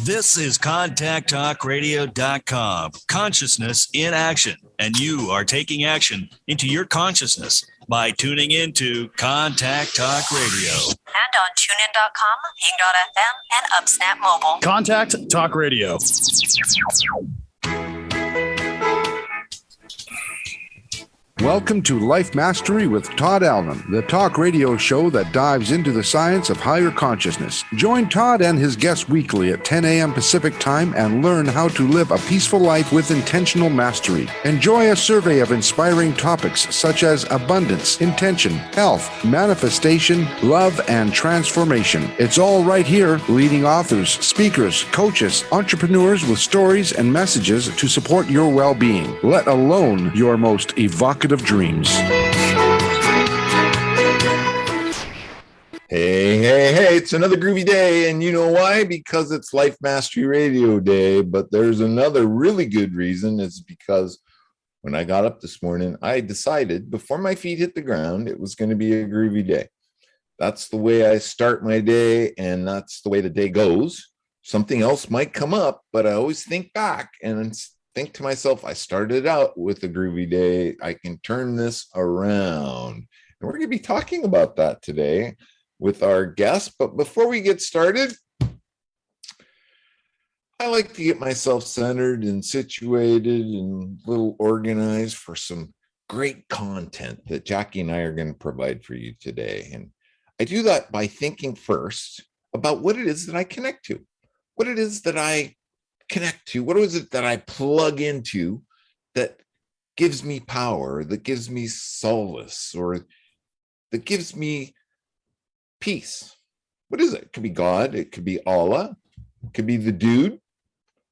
This is ContactTalkRadio.com. Consciousness in action. And you are taking action into your consciousness by tuning into Contact Talk Radio. And on TuneIn.com, Hing.fm, and UpSnap Mobile. Contact Talk Radio. Welcome to Life Mastery with Todd Allen, the talk radio show that dives into the science of higher consciousness. Join Todd and his guests weekly at 10 a.m. Pacific Time and learn how to live a peaceful life with intentional mastery. Enjoy a survey of inspiring topics such as abundance, intention, health, manifestation, love, and transformation. It's all right here, leading authors, speakers, coaches, entrepreneurs with stories and messages to support your well-being, let alone your most evocative dreams. Hey, it's another groovy day, and you know why? Because it's Life Mastery Radio Day. But there's another really good reason. It's because when I got up this morning, I decided before my feet hit the ground, it was going to be a groovy day. That's the way I start my day, and that's the way the day goes. Something else might come up, but I always think back and think to myself, I started out with a groovy day. I can turn this around. And we're going to be talking about that today with our guest. But before we get started, I like to get myself centered and situated and a little organized for some great content that Jackie and I are going to provide for you today. And I do that by thinking first about what it is that I connect to, what it is that I connect to, what is it that I plug into that gives me power, that gives me solace, or that gives me peace. What is it? It could be God, it could be Allah, it could be the dude,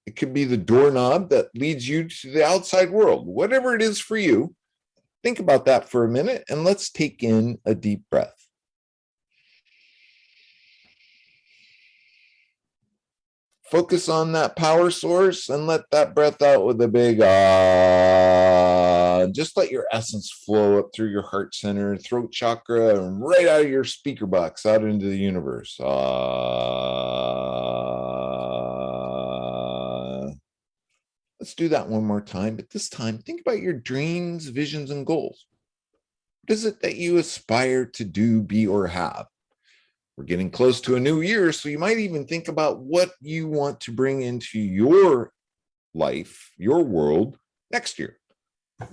it could be the doorknob that leads you to the outside world. Whatever it is for you, think about that for a minute, and let's take in a deep breath. Focus on that power source and let that breath out with a big ah. Just let your essence flow up through your heart center, throat chakra, and right out of your speaker box, out into the universe. Ah. Let's do that one more time, but this time, think about your dreams, visions, and goals. What is it that you aspire to do, be, or have? We're getting close to a new year, so you might even think about what you want to bring into your life, your world, next year.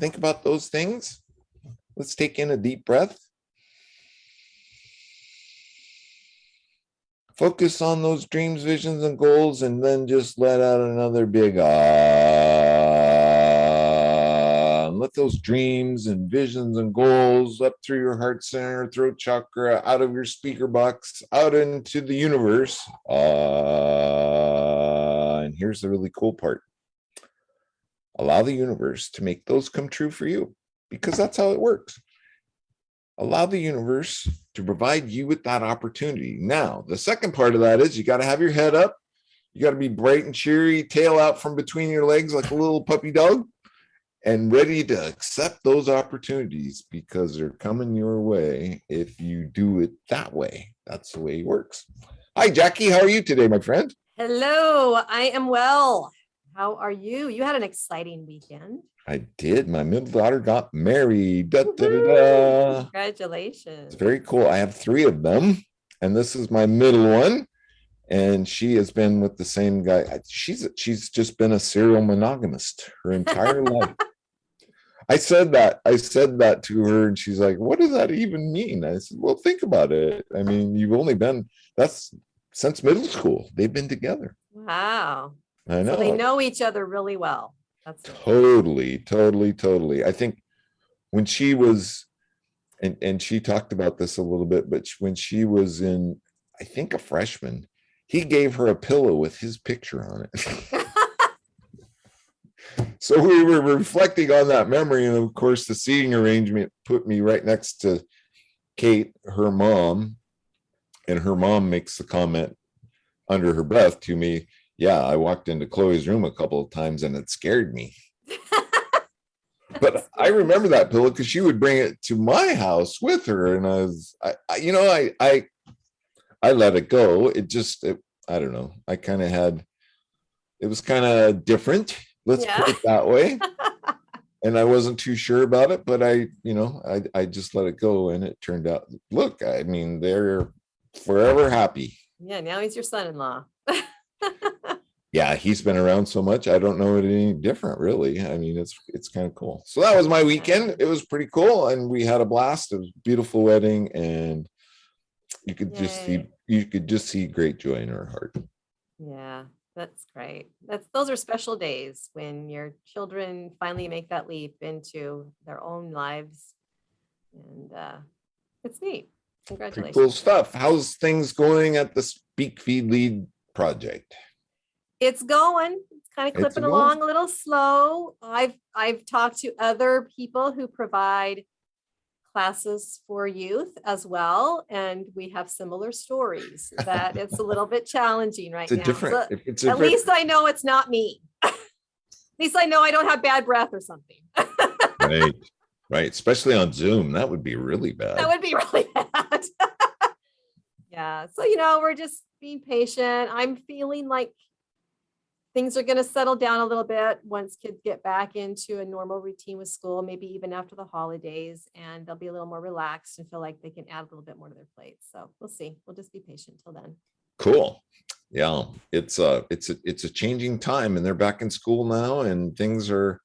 Think about those things. Let's take in a deep breath. Focus on those dreams, visions, and goals, and then just let out another big ah. Let those dreams and visions and goals up through your heart center, throat chakra, out of your speaker box, out into the universe. And here's the really cool part. Allow the universe to make those come true for you, because that's how it works. Allow the universe to provide you with that opportunity. Now, the second part of that is you got to have your head up. You got to be bright and cheery, tail out from between your legs like a little puppy dog, and ready to accept those opportunities because they're coming your way if you do it that way. That's the way it works. Hi, Jackie. How are you today, my friend? Hello. I am well. How are you? You had an exciting weekend. I did. My middle daughter got married. Da, da, da, da. Congratulations. It's very cool. I have 3 of them, and this is my middle one. And she has been with the same guy. She's just been a serial monogamist her entire life. I said that to her, and she's like, what does that even mean? I said, well, think about it. I mean, that's since middle school. They've been together. Wow. I know. So they know each other really well. That's totally. I think when she was, and she talked about this a little bit, but when she was in, I think, a freshman, he gave her a pillow with his picture on it. So we were reflecting on that memory. And of course, the seating arrangement put me right next to Kate, her mom. And her mom makes the comment under her breath to me, yeah, I walked into Chloe's room a couple of times and it scared me. But I remember that pillow because she would bring it to my house with her. And I let it go. I don't know. I kind of had it was kind of different. Let's put it that way. And I wasn't too sure about it, but I just let it go, and it turned out, look, I mean, they're forever happy. Yeah, now he's your son-in-law. Yeah, he's been around so much. I don't know it any different, really. I mean, it's kind of cool. So that was my weekend. It was pretty cool, and we had a blast. It was a beautiful wedding, and you could just see great joy in her heart. Yeah, that's great. Those are special days when your children finally make that leap into their own lives, and it's neat. Congratulations. Pretty cool stuff. How's things going at the Speak Feed Lead project? It's going. It's kind of clipping along a little slow. I've talked to other people who provide classes for youth as well, and we have similar stories that it's a little bit challenging right now. At least I know it's not me. At least I know I don't have bad breath or something. Right. Especially on Zoom, that would be really bad. That would be really bad. Yeah. So we're just being patient. I'm feeling like things are going to settle down a little bit once kids get back into a normal routine with school, maybe even after the holidays, and they'll be a little more relaxed and feel like they can add a little bit more to their plates. So we'll see. We'll just be patient till then. Cool. Yeah, it's a changing time, and they're back in school now, and things are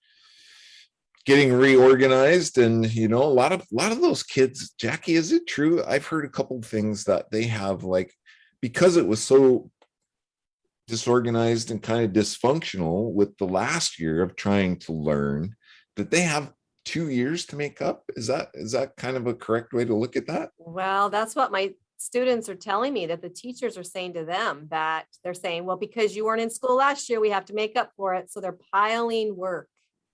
getting reorganized. And a lot of those kids, Jackie, is it true? I've heard a couple of things that they have, like, because it was so disorganized and kind of dysfunctional with the last year of trying to learn, that they have 2 years to make up. Is that kind of a correct way to look at that? Well, that's what my students are telling me, that the teachers are saying to them, that they're saying, well, because you weren't in school last year, we have to make up for it. So they're piling work.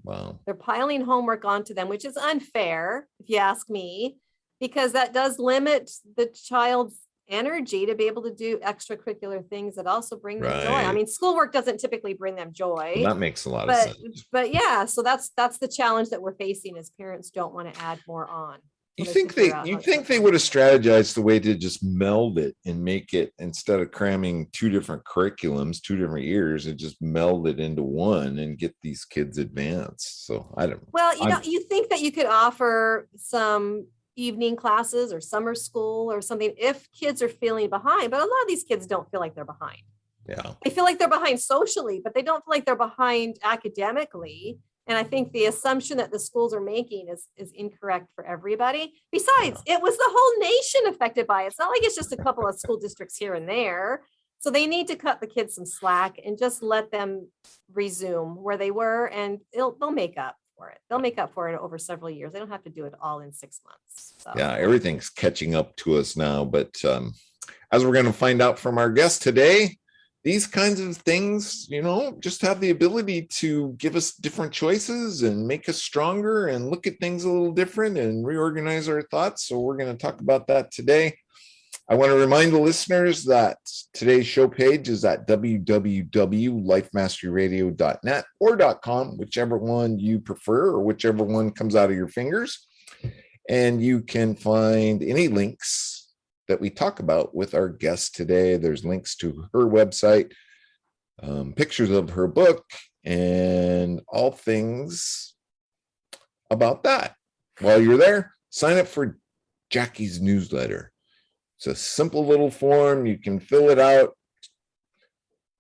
Wow. They're piling homework onto them, which is unfair, if you ask me, because that does limit the child's energy to be able to do extracurricular things that also bring them joy. I mean, schoolwork doesn't typically bring them joy. Well, that makes a lot of sense. But yeah, so that's the challenge that we're facing, as parents don't want to add more on. You think they would have strategized the way to just meld it and make it, instead of cramming 2 different curriculums, 2 different years, and just meld it into one and get these kids advanced? So I don't. Well, you think that you could offer some evening classes or summer school or something if kids are feeling behind, but a lot of these kids don't feel like they're behind. Yeah, they feel like they're behind socially, but they don't feel like they're behind academically. And I think the assumption that the schools are making is incorrect for everybody. Besides, it was the whole nation affected by it. It's not like it's just a couple of school districts here and there. So they need to cut the kids some slack and just let them resume where they were, and they'll make up for it. They'll make up for it over several years. They don't have to do it all in 6 months. So. Yeah, everything's catching up to us now. But as we're going to find out from our guest today, these kinds of things, just have the ability to give us different choices and make us stronger and look at things a little different and reorganize our thoughts. So we're going to talk about that today. I want to remind the listeners that today's show page is at www.lifemasteryradio.net or .com, whichever one you prefer or whichever one comes out of your fingers. And you can find any links that we talk about with our guest today. There's links to her website, pictures of her book, and all things about that. While you're there, sign up for Jackie's newsletter. It's a simple little form. You can fill it out.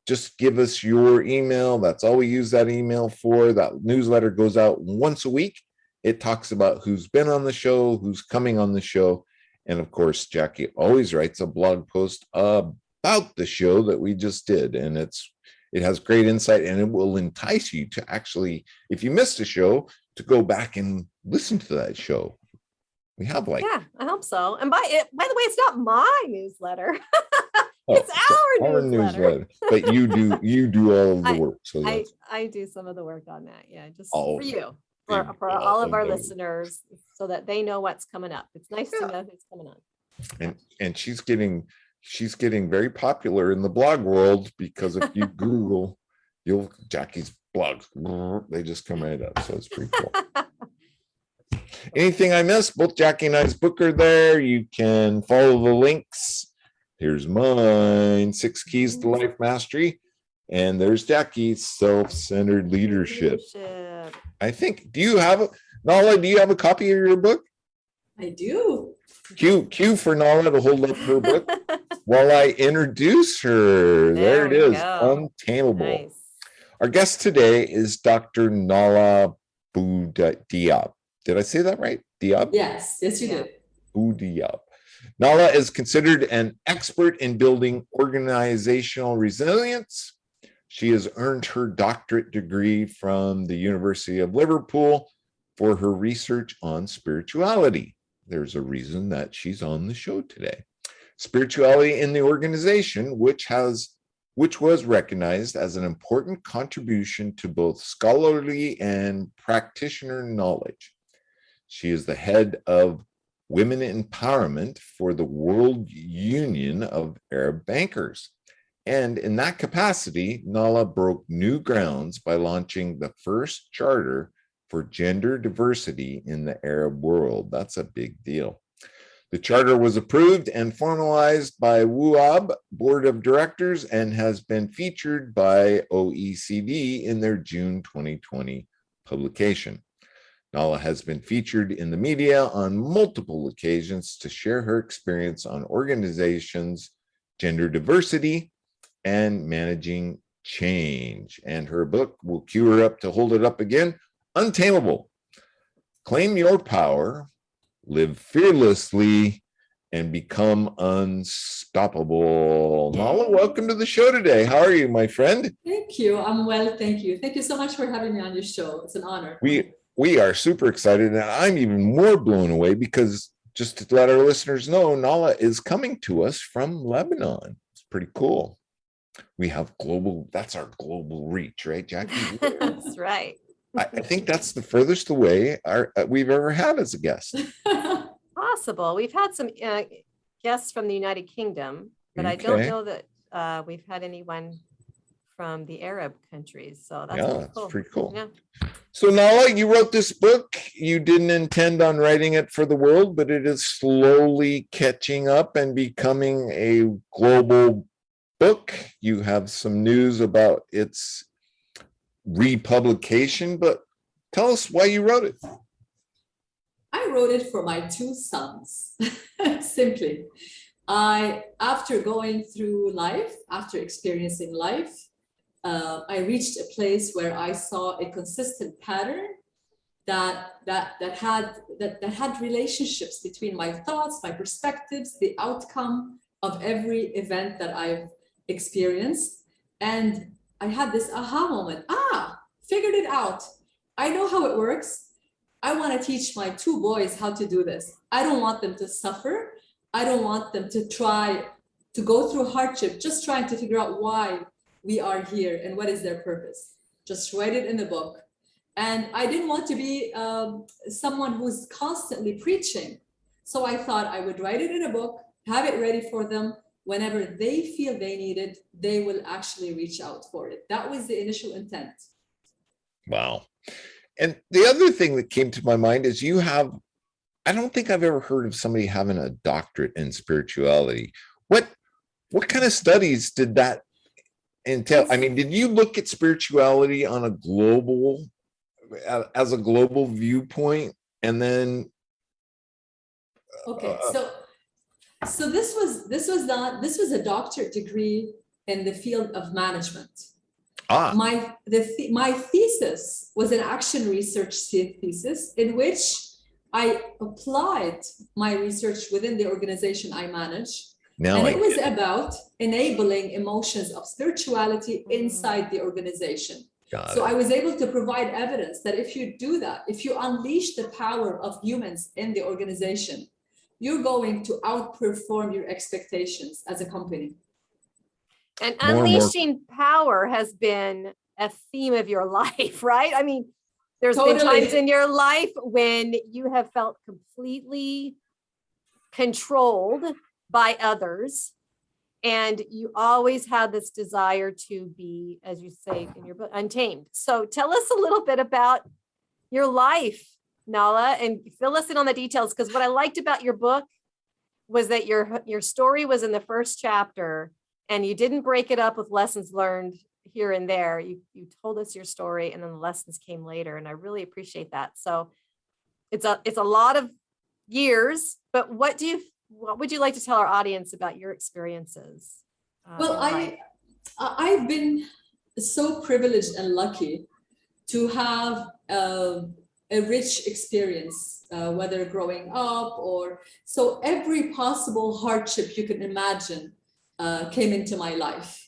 Just give us your email. That's all we use that email for. That newsletter goes out once a week. It talks about who's been on the show, who's coming on the show. And of course, Jackie always writes a blog post about the show that we just did. And it has great insight, and it will entice you to actually, if you missed a show, to go back and listen to that show. We have yeah, I hope so. And by the way, it's not my newsletter. It's our newsletter. But you do all of the work. So I do some of the work on that. Yeah, just for you. For all of our listeners, so that they know what's coming up. It's nice to know who's coming on. And she's getting very popular in the blog world, because if you Google Jackie's blogs, they just come right up. So it's pretty cool. Anything I missed? Both Jackie and I's book are there. You can follow the links. Here's mine: 6 Keys to Life Mastery. And there's Jackie, self-centered leadership. I think, Nahla, do you have a copy of your book? I do. Cue for Nahla to hold up her book while I introduce her. There it is, Untamable. Nice. Our guest today is Dr. Nahla Bou-Diab. Did I say that right? Diab? Yes, you did. Bou-Diab. Nahla is considered an expert in building organizational resilience. She has earned her doctorate degree from the University of Liverpool for her research on spirituality. There's a reason that she's on the show today. Spirituality in the organization, which was recognized as an important contribution to both scholarly and practitioner knowledge. She is the head of Women Empowerment for the World Union of Arab Bankers. And in that capacity, Nahla broke new grounds by launching the first charter for gender diversity in the Arab world. That's a big deal. The charter was approved and formalized by WUAB Board of Directors and has been featured by OECD in their June 2020 publication. Nahla has been featured in the media on multiple occasions to share her experience on organizations, gender diversity, and managing change. And her book, we'll cue her up to hold it up again, Untamable. Claim your power, live fearlessly, and become unstoppable. Nahla, welcome to the show today. How are you, my friend? Thank you. I'm well, thank you. Thank you so much for having me on your show. It's an honor. We are super excited, and I'm even more blown away because, just to let our listeners know, Nahla is coming to us from Lebanon. It's pretty cool. We have that's our global reach, right, Jackie? That's right. I think that's the furthest away we've ever had as a guest. Possible. We've had some guests from the United Kingdom, but I don't know that we've had anyone from the Arab countries. So that's pretty cool. Yeah. So Nahla, you wrote this book. You didn't intend on writing it for the world, but it is slowly catching up and becoming a global book. You have some news about its republication, but tell us why you wrote it. I wrote it for my two sons, simply. After going through life, after experiencing life, I reached a place where I saw a consistent pattern that had relationships between my thoughts, my perspectives, the outcome of every event that I've experienced. And I had this aha moment. Figured it out. I know how it works. I want to teach my two boys how to do this. I don't want them to suffer. I don't want them to try to go through hardship, just trying to figure out why we are here and what is their purpose. Just write it in the book. And I didn't want to be someone who's constantly preaching. So I thought I would write it in a book, have it ready for them. Whenever they feel they need it, they will actually reach out for it. That was the initial intent. Wow. And the other thing that came to my mind is I don't think I've ever heard of somebody having a doctorate in spirituality. What kind of studies did that entail? I mean, did you look at spirituality on as a global viewpoint? And then okay, so this was a doctorate degree in the field of management. My thesis was an action research thesis in which I applied my research within the organization I manage. It was about enabling emotions of spirituality inside the organization. So I was able to provide evidence that if you do that, if you unleash the power of humans in the organization, you're going to outperform your expectations as a company. And unleashing power has been a theme of your life, right? I mean, there's been times in your life when you have felt completely controlled by others, and you always had this desire to be, as you say in your book, untamed. So tell us a little bit about your life, Nahla, and fill us in on the details, because what I liked about your book was that your story was in the first chapter, and you didn't break it up with lessons learned here and there. You told us your story, and then the lessons came later, and I really appreciate that. So it's a lot of years, but what would you like to tell our audience about your experiences? Well, I've been so privileged and lucky to have a rich experience, whether growing up or so every possible hardship you can imagine came into my life.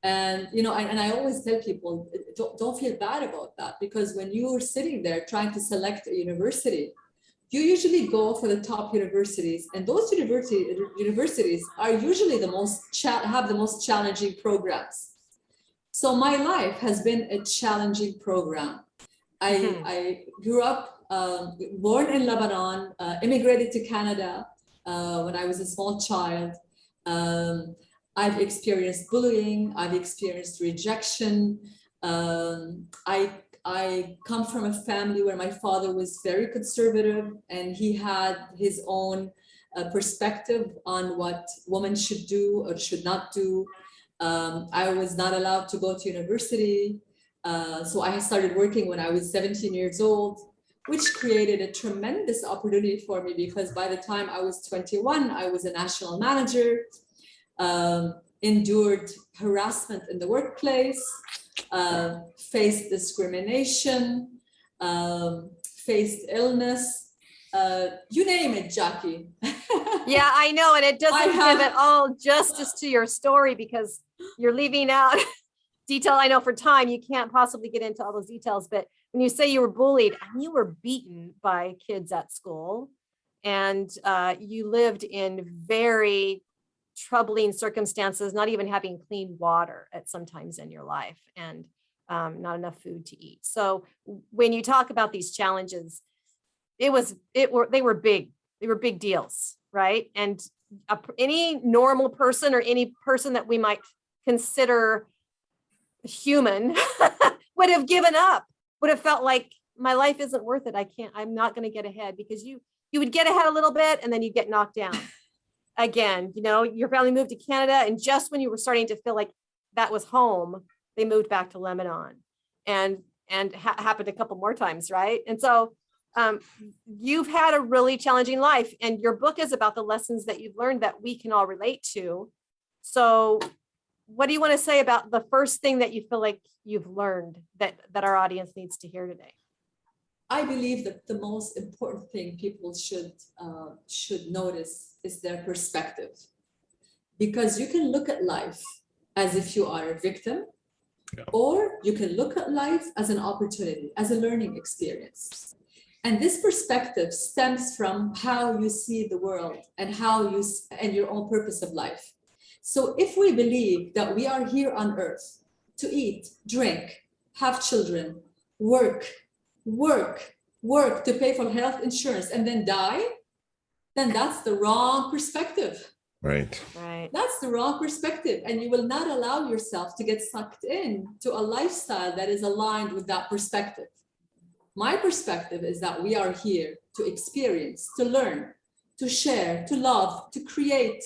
And, you know, and I always tell people, don't feel bad about that, because when you're sitting there trying to select a university, you usually go for the top universities, and those universities are usually have the most challenging programs. So my life has been a challenging program. I grew up, born in Lebanon, immigrated to Canada when I was a small child. I've experienced bullying, I've experienced rejection. I come from a family where my father was very conservative, and he had his own perspective on what women should do or should not do. I was not allowed to go to university. So I started working when I was 17 years old, which created a tremendous opportunity for me, because by the time I was 21, I was a national manager, endured harassment in the workplace, faced discrimination, faced illness, you name it, Jackie. Yeah, I know. And it doesn't give it all justice to your story, because you're leaving out detail. I know for time, you can't possibly get into all those details, but when you say you were bullied and you were beaten by kids at school, and you lived in very troubling circumstances, not even having clean water at some times in your life, and not enough food to eat. So when you talk about these challenges, they were big deals, right? And any normal person, or any person that we might consider human would have given up, would have felt like my life isn't worth it. I'm not going to get ahead, because you would get ahead a little bit and then you'd get knocked down again. You know, your family moved to Canada, and just when you were starting to feel like that was home, they moved back to Lebanon, and happened a couple more times, right? And so you've had a really challenging life, and your book is about the lessons that you've learned that we can all relate to. So what do you want to say about the first thing that you feel like you've learned that our audience needs to hear today? I believe that the most important thing people should notice is their perspective, because you can look at life as if you are a victim, or you can look at life as an opportunity, as a learning experience. And this perspective stems from how you see the world and and your own purpose of life. So if we believe that we are here on earth to eat, drink, have children, work to pay for health insurance, and then die, then that's the wrong perspective. Right. That's the wrong perspective. And you will not allow yourself to get sucked in to a lifestyle that is aligned with that perspective. My perspective is that we are here to experience, to learn, to share, to love, to create,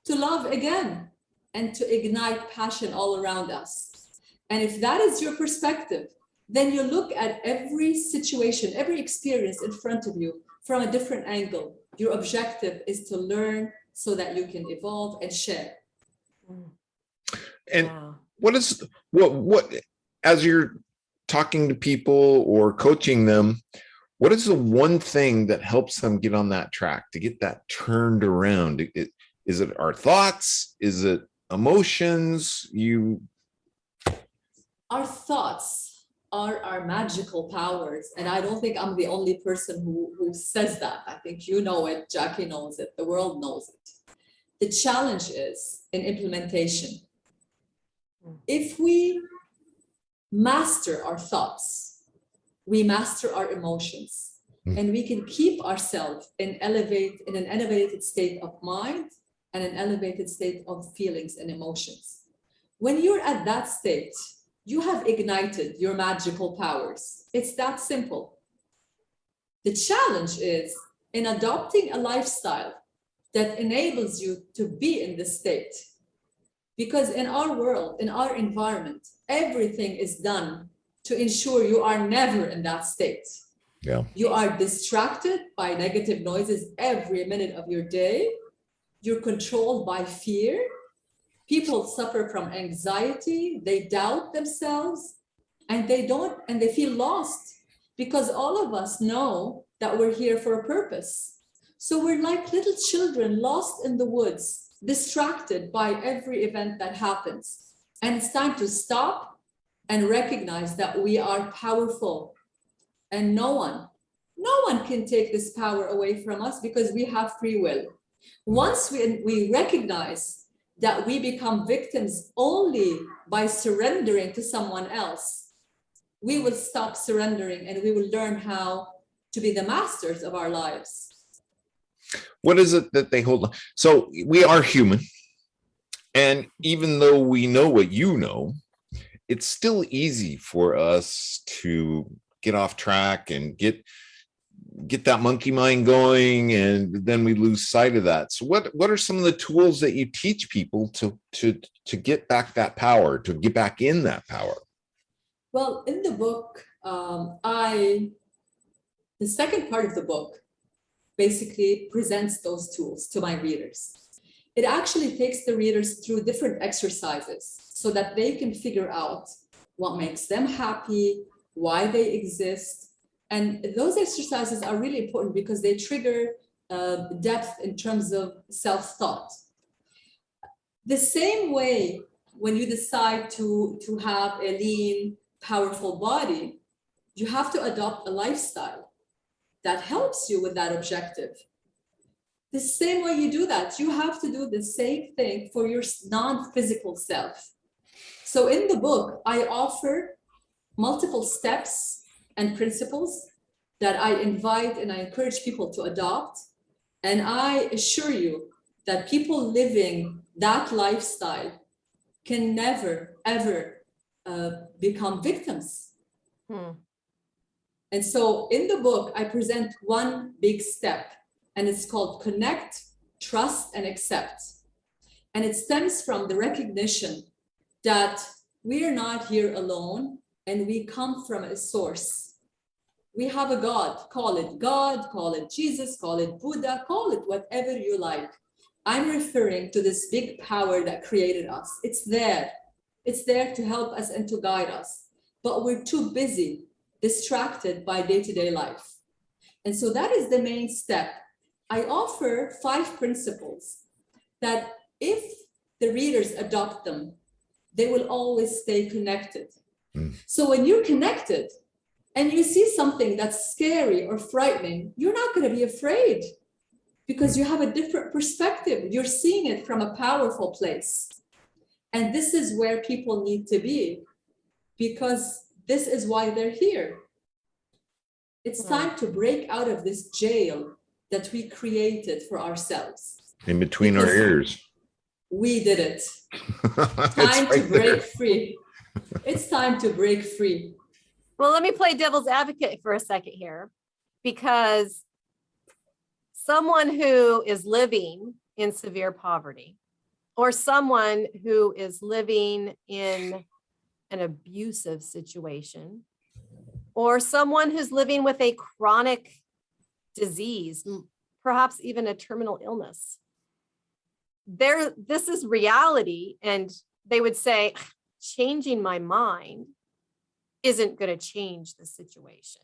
to love again, and to ignite passion all around us. And if that is your perspective, then you look at every situation, every experience in front of you from a different angle. Your objective is to learn so that you can evolve and share. And what as you're talking to people or coaching them, what is the one thing that helps them get on that track, to get that turned around? Is it our thoughts? Is it emotions? Our thoughts are our magical powers. And I don't think I'm the only person who says that. I think you know it, Jackie knows it, the world knows it. The challenge is in implementation. If we master our thoughts, we master our emotions, and we can keep ourselves in an elevated state of mind and an elevated state of feelings and emotions. When you're at that state, you have ignited your magical powers. It's that simple. The challenge is in adopting a lifestyle that enables you to be in this state. Because in our world, in our environment, everything is done to ensure you are never in that state. Yeah. You are distracted by negative noises every minute of your day. You're controlled by fear. People suffer from anxiety. They doubt themselves, and they feel lost, because all of us know that we're here for a purpose. So we're like little children lost in the woods, distracted by every event that happens. And it's time to stop and recognize that we are powerful, and no one can take this power away from us, because we have free will. Once we recognize that we become victims only by surrendering to someone else, we will stop surrendering, and we will learn how to be the masters of our lives. What is it that they hold on? So we are human. And even though we know what you know, it's still easy for us to get off track and get that monkey mind going, and then we lose sight of that. So what are some of the tools that you teach people to get back that power, to get back in that power? Well, in the book, the second part of the book basically presents those tools to my readers. It actually takes the readers through different exercises so that they can figure out what makes them happy, why they exist. And those exercises are really important because they trigger depth in terms of self-thought. The same way, when you decide to have a lean, powerful body, you have to adopt a lifestyle that helps you with that objective. The same way you do that, you have to do the same thing for your non-physical self. So in the book, I offer multiple steps and principles that I invite and I encourage people to adopt. And I assure you that people living that lifestyle can never, ever become victims. And so in the book, I present one big step, and it's called Connect, Trust, and Accept. And it stems from the recognition that we are not here alone, and we come from a source. We have a God, call it Jesus, call it Buddha, call it whatever you like. I'm referring to this big power that created us. It's there. It's there to help us and to guide us. But we're too busy, distracted by day-to-day life. And so that is the main step. I offer 5 principles that if the readers adopt them, they will always stay connected. So when you're connected and you see something that's scary or frightening, you're not going to be afraid because you have a different perspective. You're seeing it from a powerful place. And this is where people need to be, because this is why they're here. It's time to break out of this jail that we created for ourselves. In between our ears. We did it. Time to break free. It's time to break free. Well, let me play devil's advocate for a second here, because someone who is living in severe poverty, or someone who is living in an abusive situation, or someone who's living with a chronic disease, perhaps even a terminal illness, this is reality. And they would say, changing my mind isn't going to change the situation,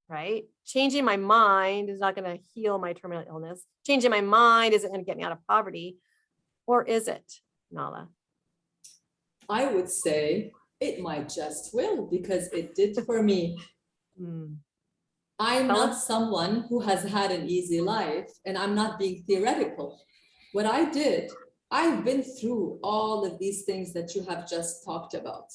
right? Changing my mind is not going to heal my terminal illness. Changing my mind isn't going to get me out of poverty. Or is it, Nahla? I would say it might just will, because it did for me. I'm not someone who has had an easy life, and I'm not being theoretical. What I did, I've been through all of these things that you have just talked about.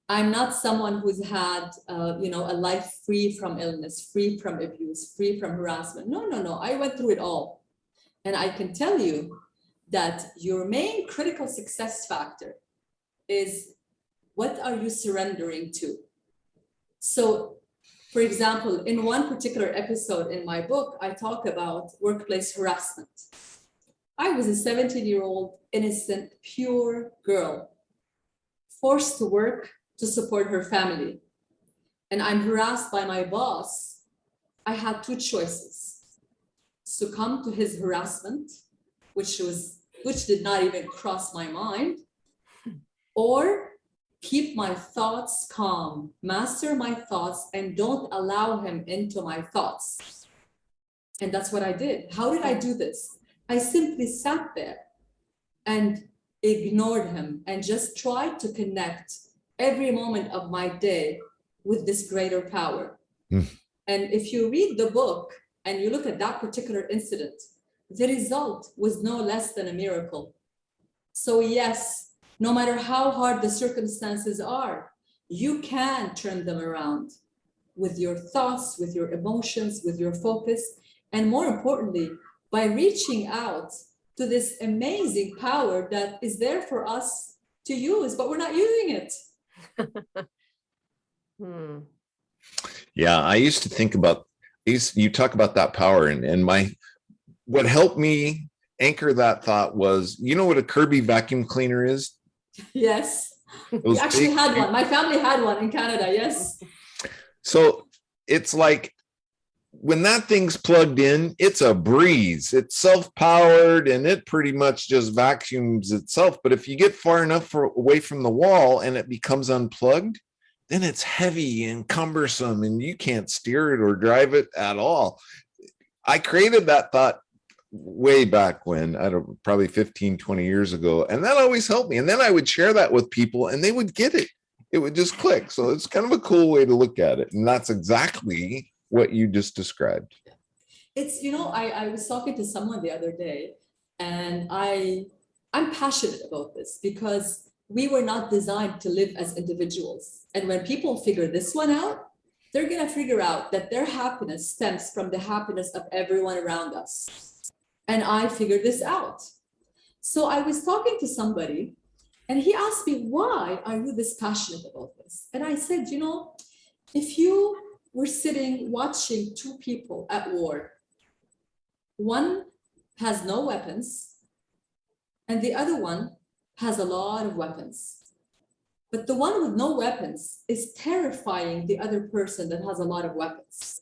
I'm not someone who's had, a life free from illness, free from abuse, free from harassment. No. I went through it all. And I can tell you that your main critical success factor is, what are you surrendering to? So, for example, in one particular episode in my book, I talk about workplace harassment. I was a 17-year-old, innocent, pure girl, forced to work to support her family. And I'm harassed by my boss. I had two choices: succumb to his harassment, which did not even cross my mind, or keep my thoughts calm, master my thoughts, and don't allow him into my thoughts. And that's what I did. How did I do this? I simply sat there and ignored him and just tried to connect every moment of my day with this greater power. And if you read the book and you look at that particular incident, the result was no less than a miracle. So yes, no matter how hard the circumstances are, you can turn them around with your thoughts, with your emotions, with your focus, and more importantly, by reaching out to this amazing power that is there for us to use, but we're not using it. Yeah, I used to think about these. You talk about that power, and what helped me anchor that thought was, you know what a Kirby vacuum cleaner is? Yes, we actually had one. My family had one in Canada. Yes. So it's like, when that thing's plugged in, it's a breeze. It's self-powered and it pretty much just vacuums itself. But if you get far enough away from the wall and it becomes unplugged, then it's heavy and cumbersome and you can't steer it or drive it at all. I created that thought way back when, probably 15, 20 years ago. And that always helped me. And then I would share that with people and they would get it. It would just click. So it's kind of a cool way to look at it. And that's exactly what you just described. It's, I was talking to someone the other day, and I'm passionate about this because we were not designed to live as individuals. And when people figure this one out, they're going to figure out that their happiness stems from the happiness of everyone around us. And I figured this out. So I was talking to somebody and he asked me, why are you this passionate about this? And I said, if you were sitting watching two people at war, one has no weapons and the other one has a lot of weapons. But the one with no weapons is terrifying the other person that has a lot of weapons.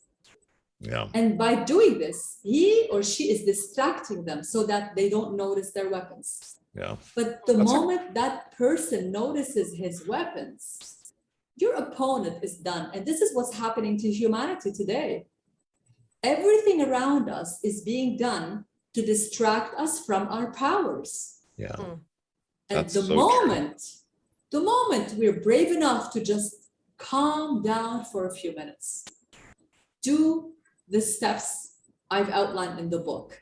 Yeah. And by doing this, he or she is distracting them so that they don't notice their weapons. Yeah. But the moment that person notices his weapons, your opponent is done. And this is what's happening to humanity today. Everything around us is being done to distract us from our powers. Yeah. And the moment we're brave enough to just calm down for a few minutes, do the steps I've outlined in the book,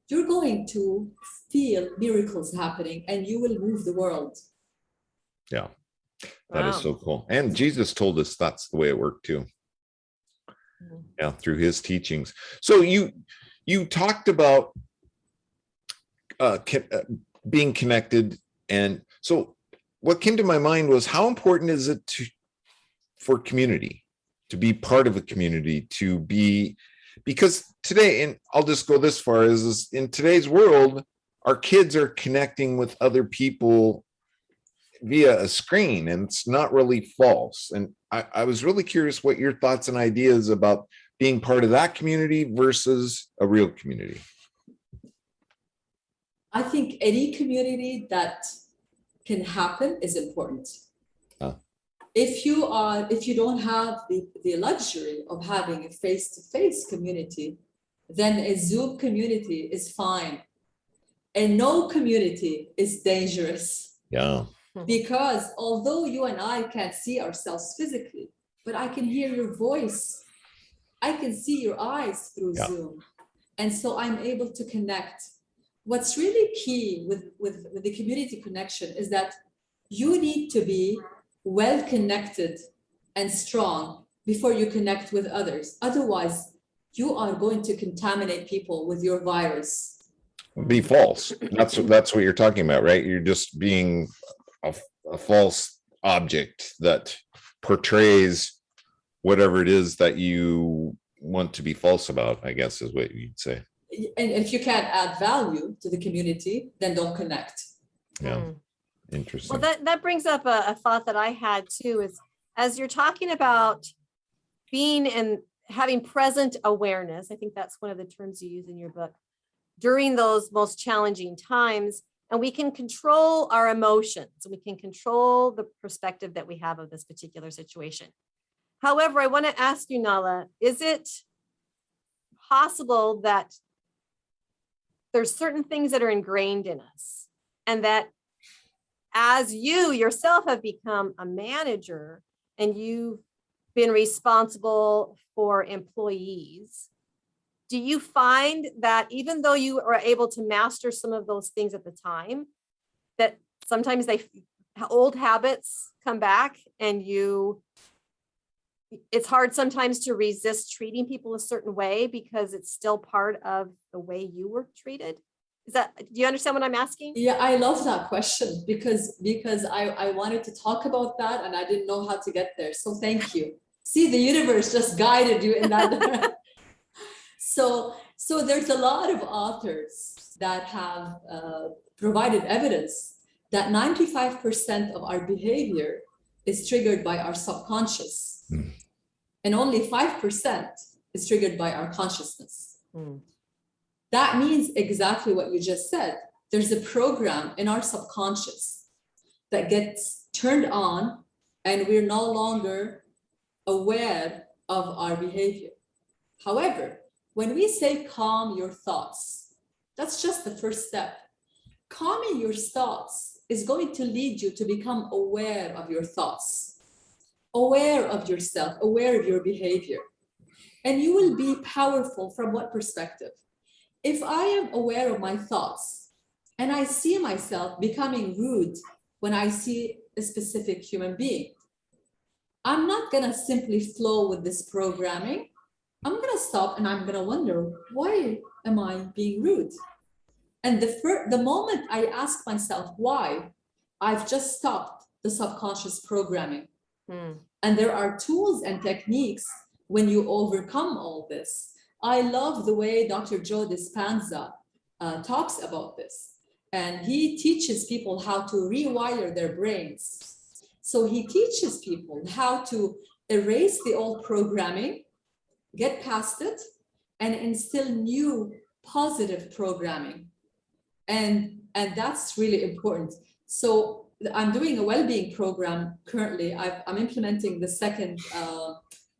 you're going to feel miracles happening and you will move the world. Yeah, that is so cool. And Jesus told us that's the way it worked too. Yeah, through his teachings. So you talked about being connected. And so what came to my mind was, how important is it for community, to be part of a community, because today, and I'll just go this far, is in today's world, our kids are connecting with other people via a screen, and it's not really false. And I was really curious what your thoughts and ideas about being part of that community versus a real community. I think any community that can happen is important. If you don't have the luxury of having a face-to-face community, then a Zoom community is fine. And no community is dangerous. Yeah. Because although you and I can't see ourselves physically, but I can hear your voice. I can see your eyes through Zoom. And so I'm able to connect. What's really key with the community connection is that you need to be well connected and strong before you connect with others. Otherwise, you are going to contaminate people with your virus. Be false. That's what you're talking about, right? You're just being a false object that portrays whatever it is that you want to be false about, I guess is what you'd say. and if you can't add value to the community, then don't connect. Yeah. Mm. Interesting. Well, that brings up a thought that I had too, is as you're talking about being and having present awareness, I think that's one of the terms you use in your book, during those most challenging times, and we can control our emotions and we can control the perspective that we have of this particular situation. However, I want to ask you, Nahla, is it possible that there's certain things that are ingrained in us, and that as you yourself have become a manager and you've been responsible for employees, do you find that even though you are able to master some of those things at the time, that sometimes old habits come back and it's hard sometimes to resist treating people a certain way because it's still part of the way you were treated? Do you understand what I'm asking? Yeah, I love that question because I wanted to talk about that and I didn't know how to get there. So thank you. See, the universe just guided you in that direction. So there's a lot of authors that have provided evidence that 95% of our behavior is triggered by our subconscious, and only 5% is triggered by our consciousness. That means exactly what you just said. There's a program in our subconscious that gets turned on and we're no longer aware of our behavior. However, when we say calm your thoughts, that's just the first step. Calming your thoughts is going to lead you to become aware of your thoughts, aware of yourself, aware of your behavior. And you will be powerful from what perspective? If I am aware of my thoughts and I see myself becoming rude when I see a specific human being, I'm not gonna simply flow with this programming. I'm gonna stop and I'm gonna wonder, why am I being rude? And the moment I ask myself why, I've just stopped the subconscious programming. And there are tools and techniques when you overcome all this. I love the way Dr. Joe Dispenza talks about this. And he teaches people how to rewire their brains. So he teaches people how to erase the old programming, get past it, and instill new positive programming. And that's really important. So I'm doing a well-being program currently. I'm implementing the second,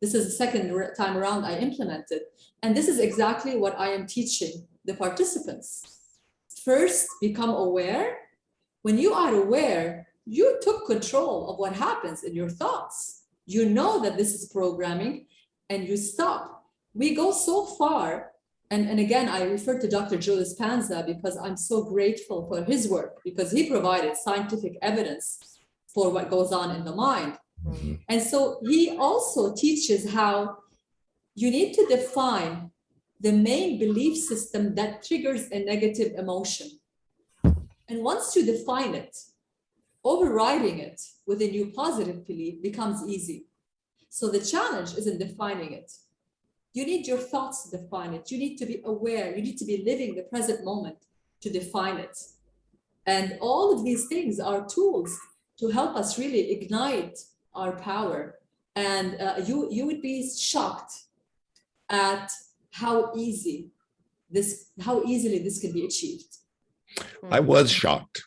this is the second time around I implemented. And this is exactly what I am teaching the participants. First, become aware. When you are aware, you took control of what happens in your thoughts. You know that this is programming and you stop. We go so far. And again, I refer to Dr. Joe Dispenza because I'm so grateful for his work, because he provided scientific evidence for what goes on in the mind. And so he also teaches how you need to define the main belief system that triggers a negative emotion. And once you define it, overriding it with a new positive belief becomes easy. So the challenge isn't defining it. You need your thoughts to define it. You need to be aware. You need to be living the present moment to define it. And all of these things are tools to help us really ignite our power. And you would be shocked at how easily this can be achieved. I was shocked.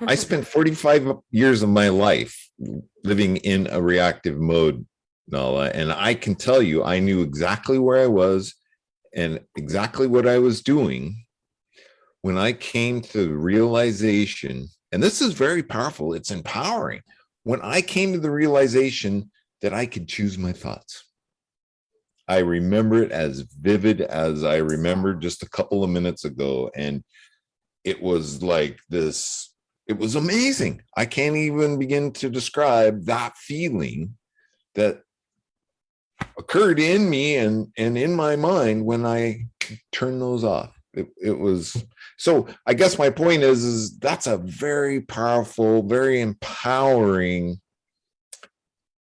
I spent 45 years of my life living in a reactive mode, Nahla, and I can tell you, I knew exactly where I was and exactly what I was doing when I came to the realization, and this is very powerful, it's empowering. When I came to the realization that I could choose my thoughts. I remember it as vivid as I remembered just a couple of minutes ago. And it was like this, it was amazing. I can't even begin to describe that feeling that occurred in me and in my mind when I turned those off. It was, so I guess my point is that's a very powerful, very empowering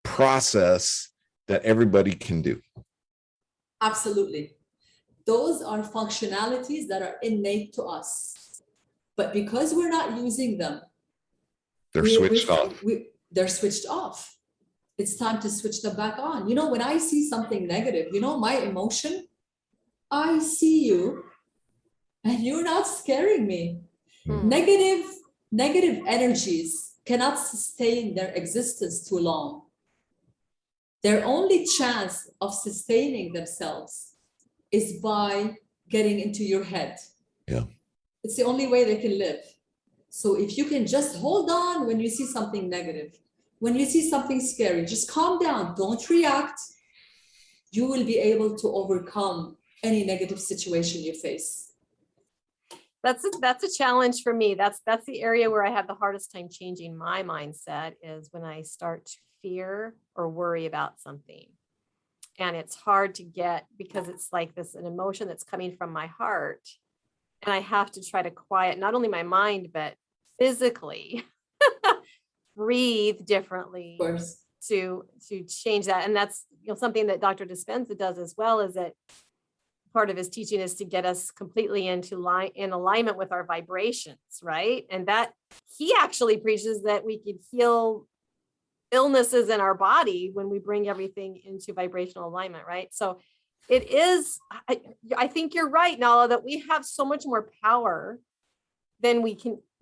process that everybody can do. Absolutely. those are functionalities that are innate to us. But because we're not using them, They're switched off. They're switched off. It's time to switch them back on. You know, when I see something negative, you know, my emotion, I see you and you're not scaring me. Negative energies cannot sustain their existence too long. Their only chance of sustaining themselves is by getting into your head. Yeah. It's the only way they can live. So if you can just hold on when you see something negative, when you see something scary, just calm down, don't react. You will be able to overcome any negative situation you face. That's a challenge for me. That's the area where I have the hardest time changing my mindset, is when I start to fear or worry about something. And it's hard to get, because it's like an emotion that's coming from my heart. And I have to try to quiet not only my mind, but physically breathe differently to change that. And that's, you know, something that Dr. Dispenza does as well, is that part of his teaching is to get us completely in alignment with our vibrations, right? And that he actually preaches that we can heal illnesses in our body when we bring everything into vibrational alignment, right? So it is, I think you're right, Nahla, that we have so much more power than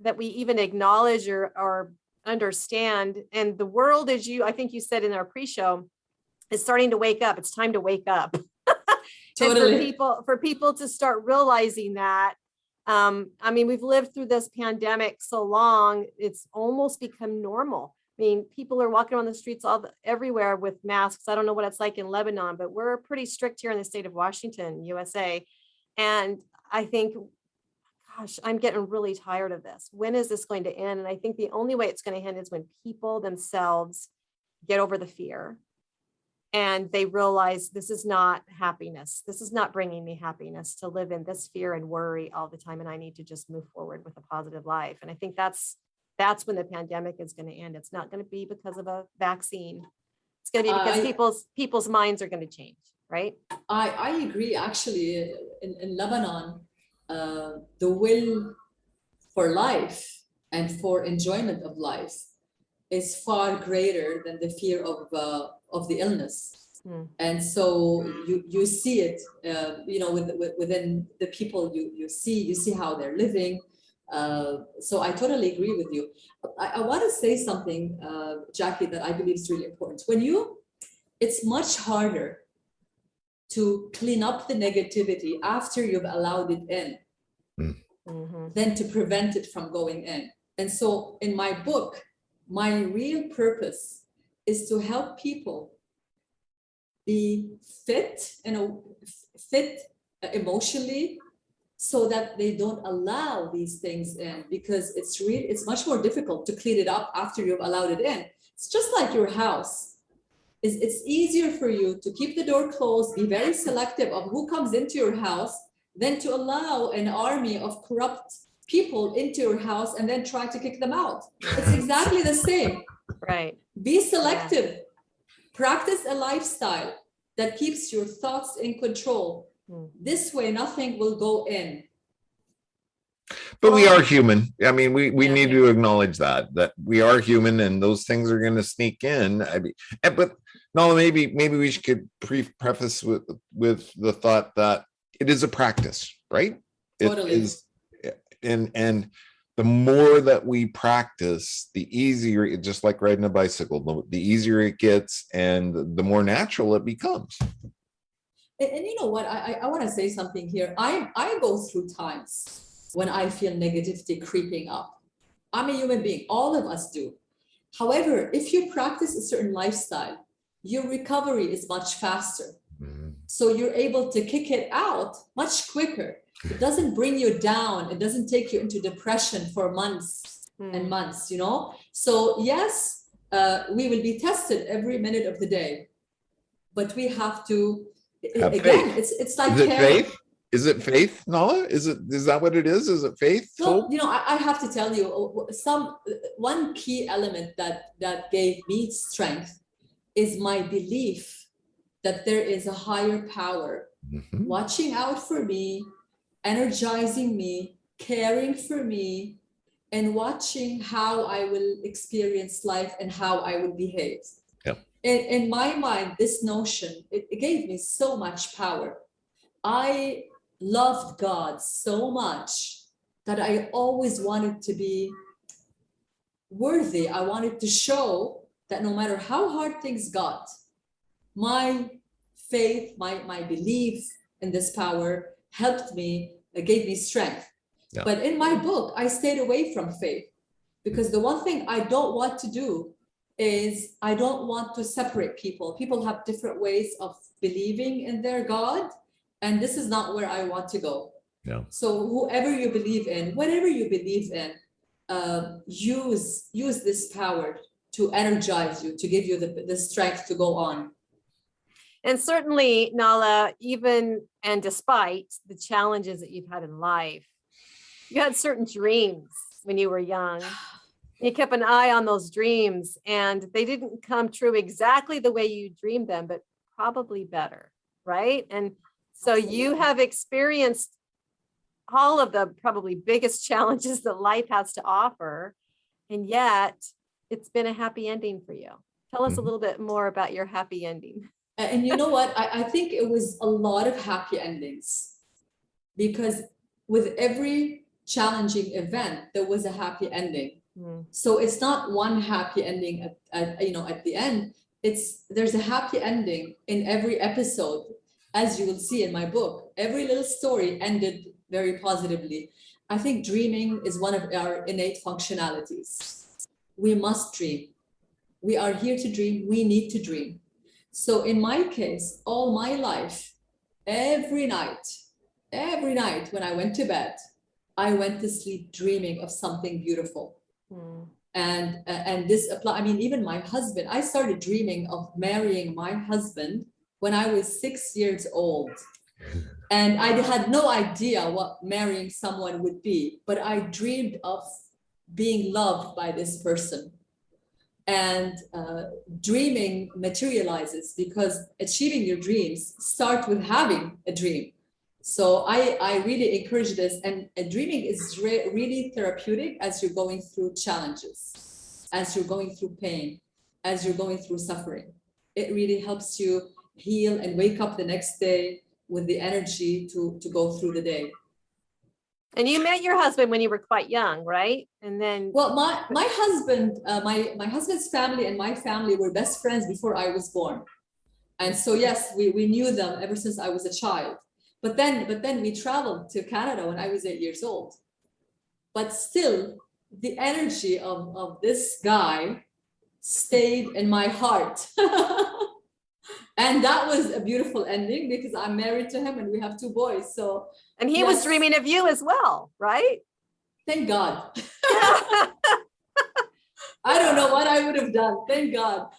that we even acknowledge or understand. And the world, I think you said in our pre-show, is starting to wake up. It's time to wake up. Totally. And for people to start realizing that, I mean, we've lived through this pandemic so long, it's almost become normal. I mean, people are walking around the streets everywhere with masks. I don't know what it's like in Lebanon, but we're pretty strict here in the state of Washington, USA. And I think, gosh, I'm getting really tired of this. When is this going to end? And I think the only way it's going to end is when people themselves get over the fear and they realize this is not happiness. This is not bringing me happiness to live in this fear and worry all the time. And I need to just move forward with a positive life. And I think that's when the pandemic is going to end. It's not going to be because of a vaccine. It's going to be because people's minds are going to change, right? I agree. Actually, in Lebanon, the will for life and for enjoyment of life is far greater than the fear of the illness. And so you see it, you know, within the people you see how they're living. So I totally agree with you. I want to say something, Jackie, that I believe is really important. It's much harder to clean up the negativity after you've allowed it in than to prevent it from going in. And so in my book, my real purpose is to help people be fit emotionally, so that they don't allow these things in, because it's much more difficult to clean it up after you've allowed it in. It's just like your house. It's easier for you to keep the door closed, be very selective of who comes into your house, than to allow an army of corrupt people into your house and then try to kick them out. It's exactly the same. Right. Be selective. Yeah. Practice a lifestyle that keeps your thoughts in control. This way, nothing will go in. But we are human. I mean, we need to acknowledge that we are human, and those things are going to sneak in. I mean, but no, maybe we could preface with the thought that it is a practice, right? Totally. It is, and the more that we practice, the easier, just like riding a bicycle, the easier it gets, and the more natural it becomes. And you know what, I want to say something here. I go through times when I feel negativity creeping up. I'm a human being. All of us do. However, if you practice a certain lifestyle, your recovery is much faster. So you're able to kick it out much quicker. It doesn't bring you down. It doesn't take you into depression for months and months, you know? So yes, we will be tested every minute of the day, but we have to, again, it's like faith. Is it faith, Nahla? Is that what it is? Is it faith? Well, you know, I have to tell you, one key element that gave me strength is my belief that there is a higher power watching out for me, energizing me, caring for me, and watching how I will experience life and how I will behave. Yep. In my mind, this notion, it gave me so much power. I loved God so much that I always wanted to be worthy. I wanted to show that no matter how hard things got, my faith, my belief in this power helped me, gave me strength. Yeah. But in my book, I stayed away from faith because the one thing I don't want to do is I don't want to separate people. People have different ways of believing in their God, and this is not where I want to go. Yeah. So whoever you believe in, whatever you believe in, use this power to energize you, to give you the strength to go on. And certainly, Nahla, even and despite the challenges that you've had in life, you had certain dreams when you were young. You kept an eye on those dreams, and they didn't come true exactly the way you dreamed them, but probably better, right? And so you have experienced all of the probably biggest challenges that life has to offer, and yet it's been a happy ending for you. Tell us a little bit more about your happy ending. And you know what? I think it was a lot of happy endings, because with every challenging event, there was a happy ending. So it's not one happy ending at the end. There's a happy ending in every episode, as you will see in my book. Every little story ended very positively. I think dreaming is one of our innate functionalities. We must dream. We are here to dream. We need to dream. So in my case, all my life, every night when I went to bed, I went to sleep dreaming of something beautiful. And this apply. I mean, even my husband, I started dreaming of marrying my husband when I was 6 years old. And I had no idea what marrying someone would be, but I dreamed of being loved by this person. And dreaming materializes, because achieving your dreams start with having a dream. So I really encourage this, and dreaming is really therapeutic as you're going through challenges, as you're going through pain, as you're going through suffering. It really helps you heal and wake up the next day with the energy to go through the day. And you met your husband when you were quite young, right? And then, well, my husband, my husband's family and my family were best friends before I was born, and so yes, we knew them ever since I was a child. But then we traveled to Canada when I was 8 years old. But still, the energy of this guy stayed in my heart. And that was a beautiful ending, because I'm married to him and we have 2 boys. So, and he was dreaming of you as well, right? Thank God. I don't know what I would have done. Thank God.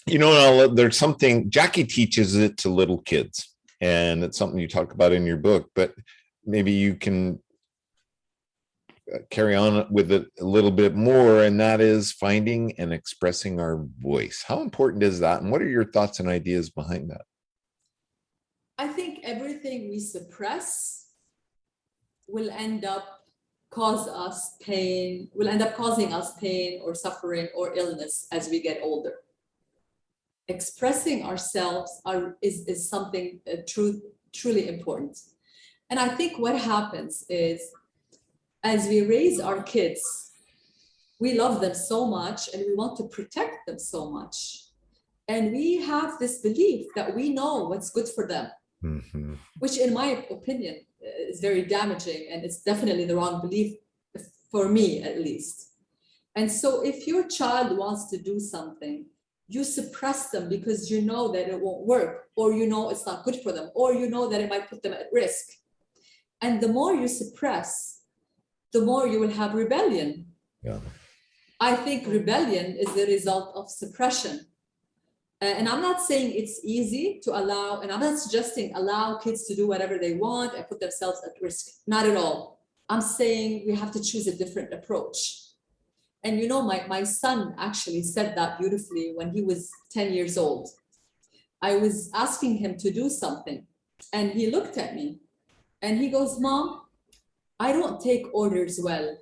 You know, there's something, Jackie teaches it to little kids, and it's something you talk about in your book, but maybe you can carry on with it a little bit more, and that is finding and expressing our voice. How important is that, and what are your thoughts and ideas behind that? I think everything we suppress will end up causing us pain or suffering or illness as we get older. Expressing ourselves is something truly important. And I think what happens is, as we raise our kids, we love them so much and we want to protect them so much. And we have this belief that we know what's good for them, which in my opinion is very damaging, and it's definitely the wrong belief for me, at least. And so if your child wants to do something, you suppress them because you know that it won't work, or you know it's not good for them, or you know that it might put them at risk. And the more you suppress, the more you will have rebellion. Yeah. I think rebellion is the result of suppression. And I'm not saying it's easy to allow, and I'm not suggesting allow kids to do whatever they want and put themselves at risk. Not at all. I'm saying we have to choose a different approach. And you know, my son actually said that beautifully when he was 10 years old. I was asking him to do something, and he looked at me and he goes, Mom, I don't take orders well.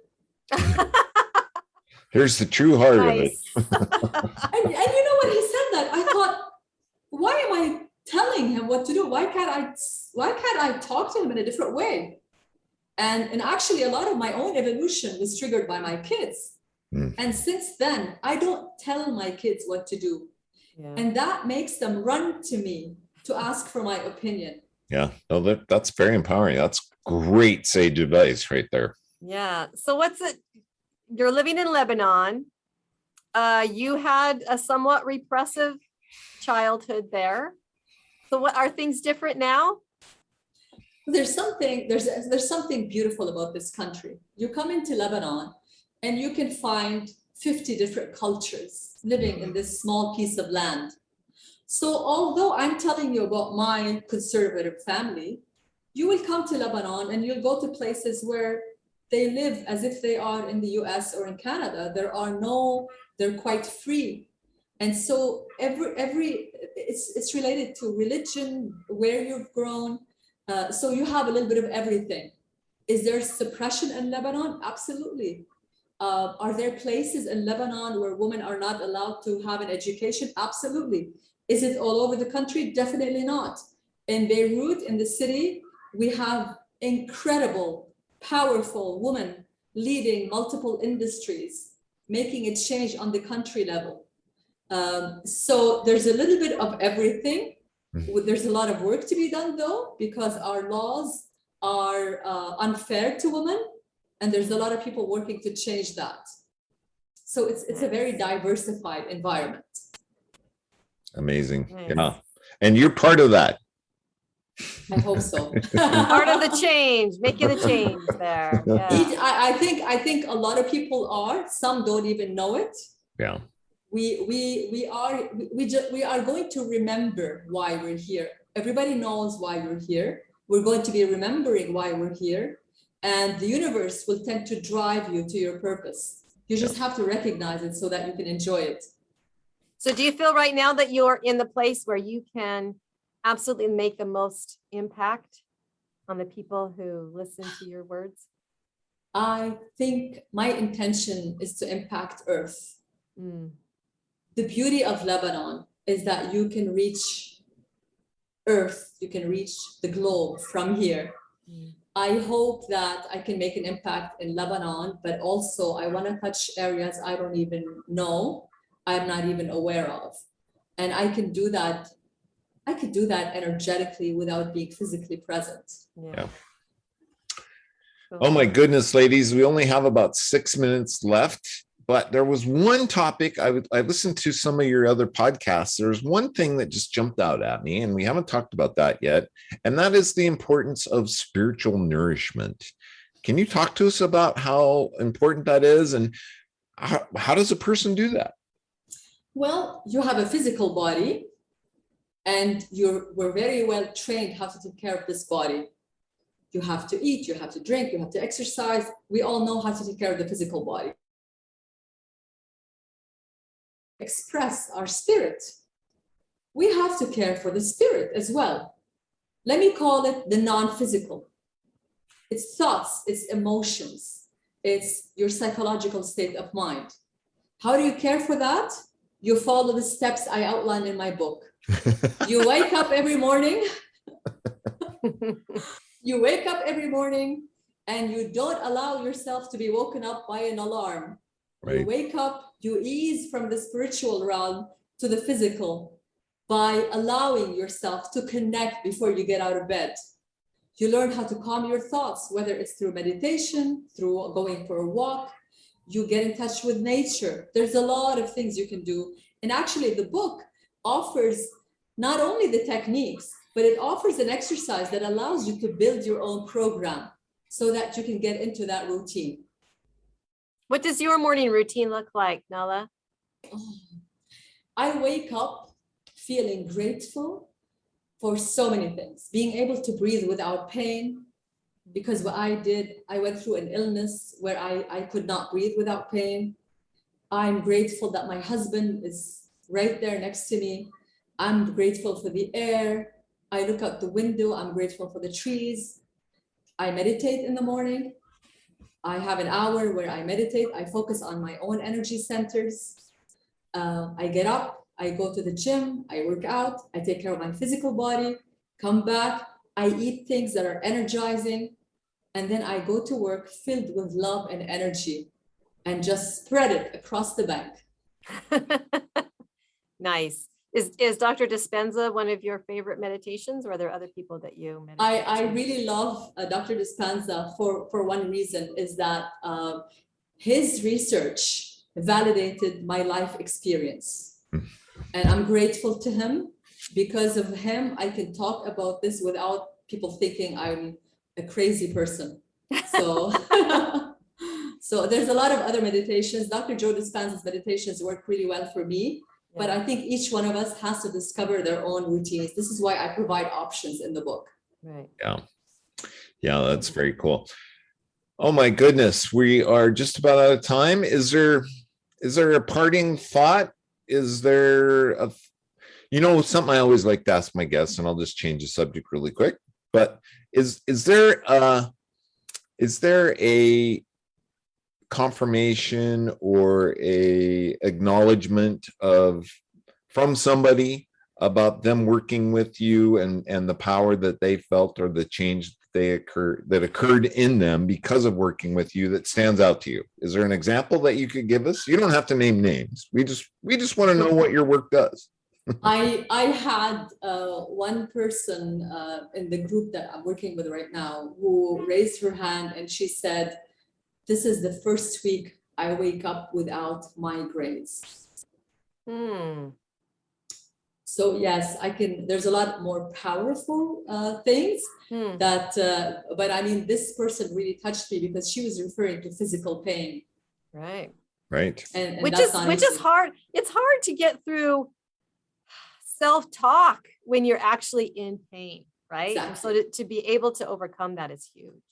Here's the true heart of it. Nice. And you know when he said that, I thought, why am I telling him what to do? Why can't I talk to him in a different way? And actually a lot of my own evolution was triggered by my kids. And since then, I don't tell my kids what to do. Yeah. And that makes them run to me to ask for my opinion. Yeah, no, that's very empowering. That's great sage advice right there. Yeah. So what's it? You're living in Lebanon. You had a somewhat repressive childhood there. So what are things different now? There's something beautiful about this country. You come into Lebanon and you can find 50 different cultures living in this small piece of land. So although I'm telling you about my conservative family, you will come to Lebanon and you'll go to places where they live as if they are in the US or in Canada. They're quite free. And so it's related to religion, where you've grown. So you have a little bit of everything. Is there suppression in Lebanon? Absolutely. Are there places in Lebanon where women are not allowed to have an education? Absolutely. Is it all over the country? Definitely not. In Beirut, in the city, we have incredible, powerful women leading multiple industries, making a change on the country level. So there's a little bit of everything. There's a lot of work to be done though, because our laws are unfair to women, and there's a lot of people working to change that. So it's a very diversified environment. Amazing. Nice. Yeah. And you're part of that. I hope so. Part of the change, making the change there. Yeah. I think a lot of people are. Some don't even know it. Yeah. We are going to remember why we're here. Everybody knows why we're here. We're going to be remembering why we're here, and the universe will tend to drive you to your purpose. You just have to recognize it so that you can enjoy it. So do you feel right now that you're in the place where you can absolutely make the most impact on the people who listen to your words? I think my intention is to impact Earth. The beauty of Lebanon is that you can reach Earth, you can reach the globe from here. I hope that I can make an impact in Lebanon, but also I want to touch areas I don't even know, I'm not even aware of. And I can do that. I could do that energetically without being physically present. Yeah. Oh my goodness, ladies, we only have about 6 minutes left. But there was one topic, I listened to some of your other podcasts. There's one thing that just jumped out at me, and we haven't talked about that yet. And that is the importance of spiritual nourishment. Can you talk to us about how important that is, and how does a person do that? Well, you have a physical body, and we're very well trained how to take care of this body. You have to eat, you have to drink, you have to exercise. We all know how to take care of the physical body. Express our spirit. We have to care for the spirit as well. Let me call it the non-physical. It's thoughts, it's emotions, it's your psychological state of mind. How do you care for that? You follow the steps I outlined in my book. You wake up every morning. You wake up every morning and you don't allow yourself to be woken up by an alarm. Right. You wake up, you ease from the spiritual realm to the physical by allowing yourself to connect before you get out of bed. You learn how to calm your thoughts, whether it's through meditation, through going for a walk. You get in touch with nature. There's a lot of things you can do. And actually the book offers not only the techniques, but it offers an exercise that allows you to build your own program so that you can get into that routine. What does your morning routine look like, Nahla? I wake up feeling grateful for so many things. Being able to breathe without pain, because what I did, I went through an illness where I could not breathe without pain. I'm grateful that my husband is right there next to me. I'm grateful for the air. I look out the window. I'm grateful for the trees. I meditate in the morning. I have an hour where I meditate. I focus on my own energy centers. I get up. I go to the gym. I work out. I take care of my physical body. Come back. I eat things that are energizing. And then I go to work filled with love and energy and just spread it across the bank. Nice. Is Dr. Dispenza one of your favorite meditations, or are there other people that you meditate I to? really love Dr. Dispenza for one reason, is that his research validated my life experience. And I'm grateful to him. Because of him, I can talk about this without people thinking I'm a crazy person. So, so there's a lot of other meditations. Dr. Joe Dispenza's meditations work really well for me. But I think each one of us has to discover their own routines. This is why I provide options in the book. Right. Yeah. Yeah, that's very cool. Oh my goodness, we are just about out of time. Is there a parting thought? Is there a, something I always like to ask my guests, and I'll just change the subject really quick. But is there a confirmation or a acknowledgement from somebody about them working with you and the power that they felt, or the change that occurred in them because of working with you, that stands out to you? Is there an example that you could give us? You don't have to name names. We just want to know what your work does. I had one person in the group that I'm working with right now who raised her hand, and she said, "This is the first week I wake up without migraines." So yes, there's a lot more powerful things that, but I mean, this person really touched me because she was referring to physical pain. Right. Right. And which is hard. It's hard to get through self-talk when you're actually in pain, right? Exactly. So to be able to overcome that is huge.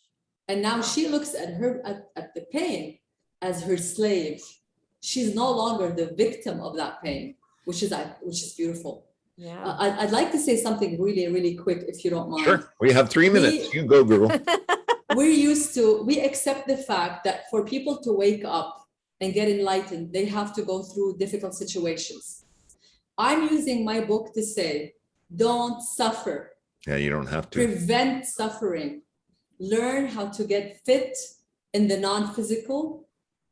And now she looks at the pain as her slave. She's no longer the victim of that pain, which is beautiful. Yeah. I'd like to say something really, really quick, if you don't mind. Sure. We have 3 minutes. You go, girl. We accept the fact that for people to wake up and get enlightened, they have to go through difficult situations. I'm using my book to say, don't suffer. Yeah, you don't have to. Prevent suffering. Learn how to get fit in the non-physical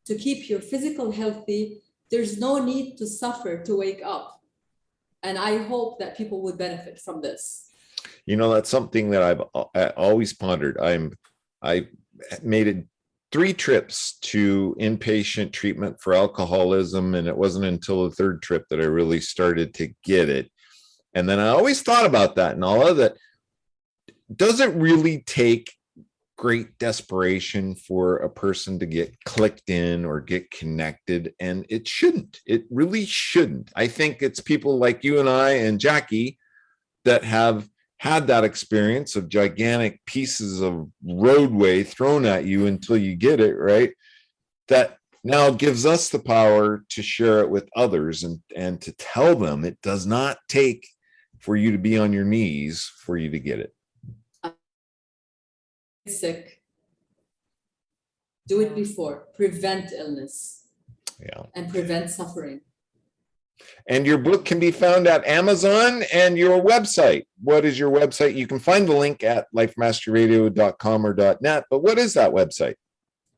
to keep your physical healthy. There's no need to suffer to wake up. And I hope that people would benefit from this. That's something that I've always pondered. I made 3 trips to inpatient treatment for alcoholism, and it wasn't until the 3rd trip that I really started to get it. And then I always thought about that and all of that. Does it really take great desperation for a person to get clicked in or get connected? And it shouldn't. It really shouldn't. I think it's people like you and I and Jackie that have had that experience of gigantic pieces of roadway thrown at you until you get it, right? That now gives us the power to share it with others and to tell them it does not take for you to be on your knees for you to get it. Sick. Do it before. Prevent illness. Yeah. And prevent suffering. And your book can be found at Amazon, and your website. What is your website? You can find the link at lifemasterradio.com or .net, but what is that website?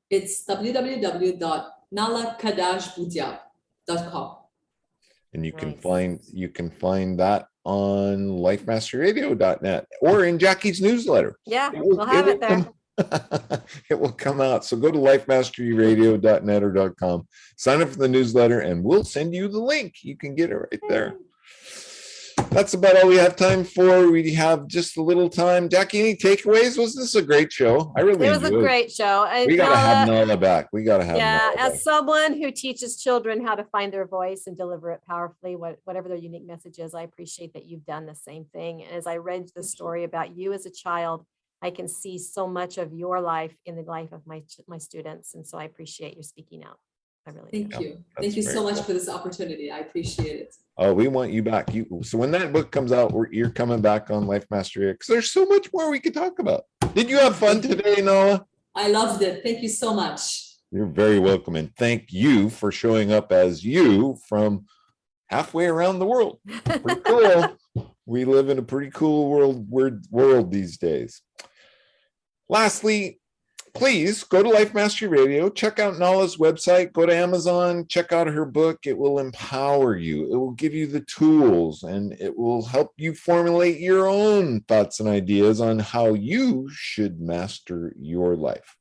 It's www.nahlakhaddage.com. And you can find that on lifemasterradio.net or in Jackie's newsletter. Yeah, we'll have it there. It will come out. So go to lifemasteryradio.net or .com, sign up for the newsletter, and we'll send you the link. You can get it right there. That's about all we have time for. We have just a little time. Jackie, any takeaways? Was this a great show? I really enjoyed it. It was a great show. We got to have Nahla back. We got to have Nahla as back. someone who teaches children how to find their voice and deliver it powerfully, whatever their unique message is, I appreciate that you've done the same thing. And as I read the story about you as a child, I can see so much of your life in the life of my students. And so I appreciate your speaking out. I really Thank do. you. that's Thank you very so much cool. for this opportunity. I appreciate it. Oh, we want you back. So when that book comes out, you're coming back on Life Mastery because there's so much more we could talk about. Did you have fun today, Nahla? I loved it. Thank you so much. You're very welcome. And thank you for showing up as you from halfway around the world. Pretty cool. We live in a pretty cool world these days. Lastly, please go to Life Mastery Radio, check out Nahla's website, go to Amazon, check out her book. It will empower you. It will give you the tools and it will help you formulate your own thoughts and ideas on how you should master your life.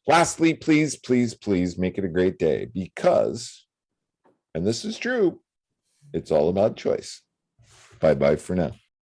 Lastly, please, please, please make it a great day because, and this is true, it's all about choice. Bye-bye for now.